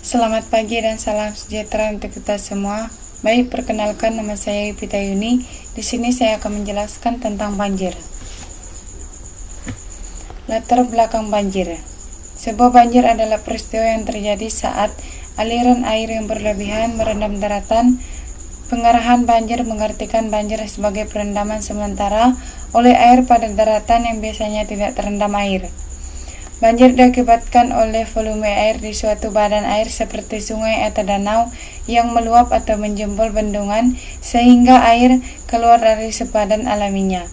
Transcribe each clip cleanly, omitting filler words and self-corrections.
Selamat pagi dan salam sejahtera untuk kita semua. Baik, perkenalkan nama saya Yupita Yuni. Di sini saya akan menjelaskan tentang banjir. Latar belakang banjir. Sebuah banjir adalah peristiwa yang terjadi saat aliran air yang berlebihan merendam daratan. Pengarahan banjir mengartikan banjir sebagai perendaman sementara oleh air pada daratan yang biasanya tidak terendam air. Banjir diakibatkan oleh volume air di suatu badan air seperti sungai atau danau yang meluap atau menjempol bendungan sehingga air keluar dari sepadan alaminya.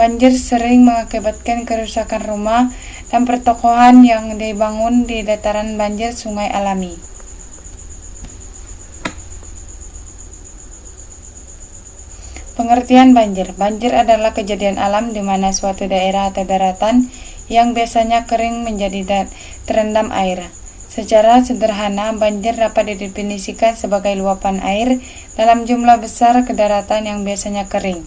Banjir sering mengakibatkan kerusakan rumah dan pertokohan yang dibangun di dataran banjir sungai alami. Pengertian banjir. Banjir adalah kejadian alam di mana suatu daerah atau daratan yang biasanya kering menjadi terendam air. Secara sederhana, banjir dapat didefinisikan sebagai luapan air dalam jumlah besar ke daratan yang biasanya kering.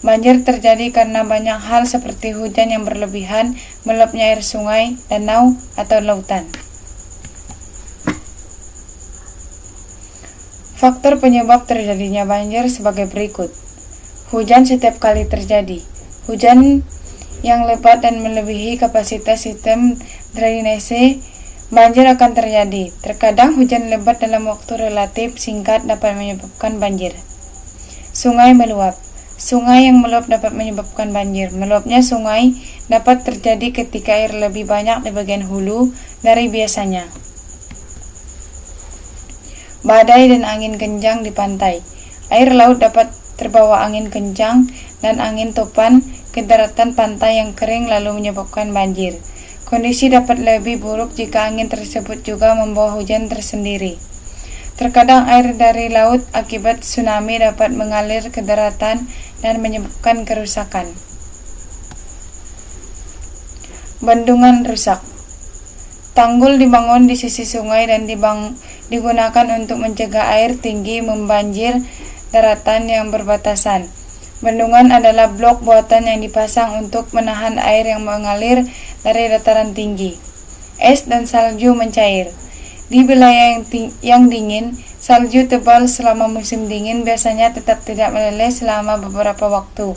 Banjir terjadi karena banyak hal seperti hujan yang berlebihan, meluapnya air sungai, danau, atau lautan. Faktor penyebab terjadinya banjir sebagai berikut. Hujan setiap kali terjadi. Hujan yang lebat dan melebihi kapasitas sistem drainase, banjir akan terjadi. Terkadang hujan lebat dalam waktu relatif singkat dapat menyebabkan banjir. Sungai meluap. Sungai yang meluap dapat menyebabkan banjir. Meluapnya sungai dapat terjadi ketika air lebih banyak di bagian hulu dari biasanya. Badai dan angin kencang di pantai. Air laut dapat terbawa angin kencang dan angin topan ke daratan pantai yang kering lalu menyebabkan banjir. Kondisi dapat lebih buruk jika angin tersebut juga membawa hujan tersendiri. Terkadang air dari laut akibat tsunami dapat mengalir ke daratan dan menyebabkan kerusakan. Bendungan rusak. Tanggul dibangun di sisi sungai dan digunakan untuk mencegah air tinggi membanjir daratan yang berbatasan. Bendungan adalah blok buatan yang dipasang untuk menahan air yang mengalir dari dataran tinggi. Es dan salju mencair. Di wilayah yang dingin, salju tebal selama musim dingin biasanya tetap tidak meleleh selama beberapa waktu.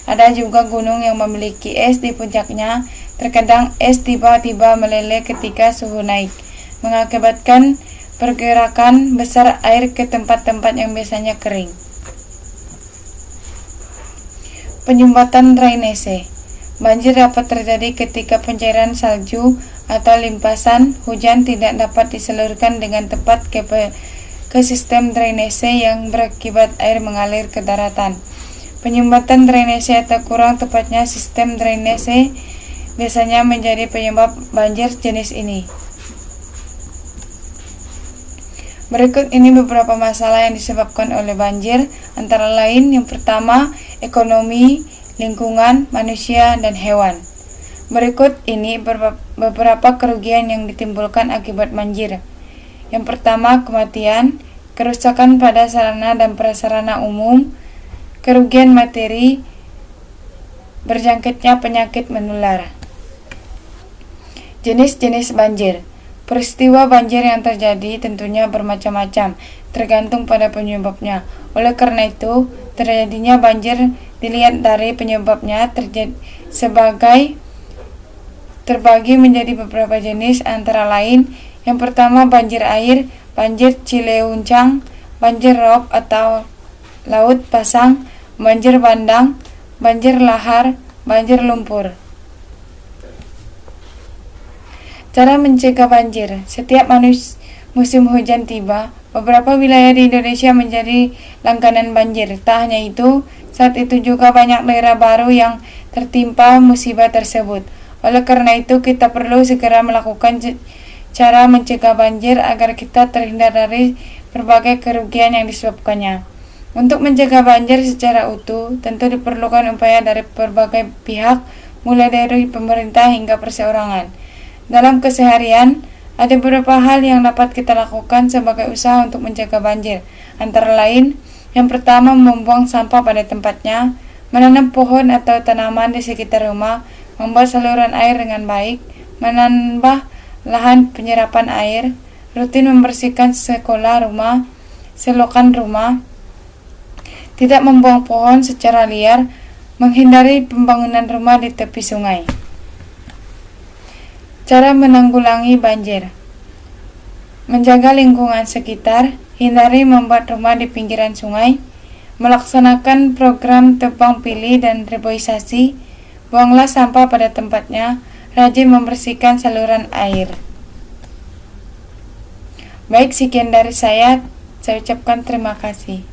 Ada juga gunung yang memiliki es di puncaknya. Terkadang es tiba-tiba meleleh ketika suhu naik, mengakibatkan pergerakan besar air ke tempat-tempat yang biasanya kering. Penyumbatan drainase. Banjir dapat terjadi ketika pencairan salju atau limpasan hujan tidak dapat disalurkan dengan tepat ke sistem drainase yang berakibat air mengalir ke daratan. Penyumbatan drainase atau kurang tepatnya sistem drainase biasanya menjadi penyebab banjir jenis ini. Berikut ini beberapa masalah yang disebabkan oleh banjir, antara lain yang pertama, ekonomi, lingkungan, manusia, dan hewan. Berikut ini beberapa kerugian yang ditimbulkan akibat banjir. Yang pertama, kematian, kerusakan pada sarana dan prasarana umum, kerugian materi, berjangkitnya penyakit menular. Jenis-jenis banjir. Peristiwa banjir yang terjadi tentunya bermacam-macam, tergantung pada penyebabnya. Oleh karena itu, terjadinya banjir dilihat dari penyebabnya terbagi menjadi beberapa jenis, antara lain yang pertama banjir air, banjir cileuncang, banjir rob atau laut pasang, banjir bandang, banjir lahar, banjir lumpur. Cara mencegah banjir. Setiap musim hujan tiba, beberapa wilayah di Indonesia menjadi langganan banjir. Tak hanya itu, saat itu juga banyak daerah baru yang tertimpa musibah tersebut. Oleh karena itu, kita perlu segera melakukan cara mencegah banjir agar kita terhindar dari berbagai kerugian yang disebabkannya. Untuk mencegah banjir secara utuh, tentu diperlukan upaya dari berbagai pihak, mulai dari pemerintah hingga perseorangan. Dalam keseharian, ada beberapa hal yang dapat kita lakukan sebagai usaha untuk mencegah banjir. Antara lain, yang pertama membuang sampah pada tempatnya, menanam pohon atau tanaman di sekitar rumah, membuat saluran air dengan baik, menambah lahan penyerapan air, rutin membersihkan sekolah, rumah, selokan rumah, tidak membuang pohon secara liar, menghindari pembangunan rumah di tepi sungai. Cara menanggulangi banjir: menjaga lingkungan sekitar, hindari membuat rumah di pinggiran sungai, melaksanakan program tebang pilih dan reboisasi, buanglah sampah pada tempatnya, rajin membersihkan saluran air. Baik, sekian dari saya ucapkan terima kasih.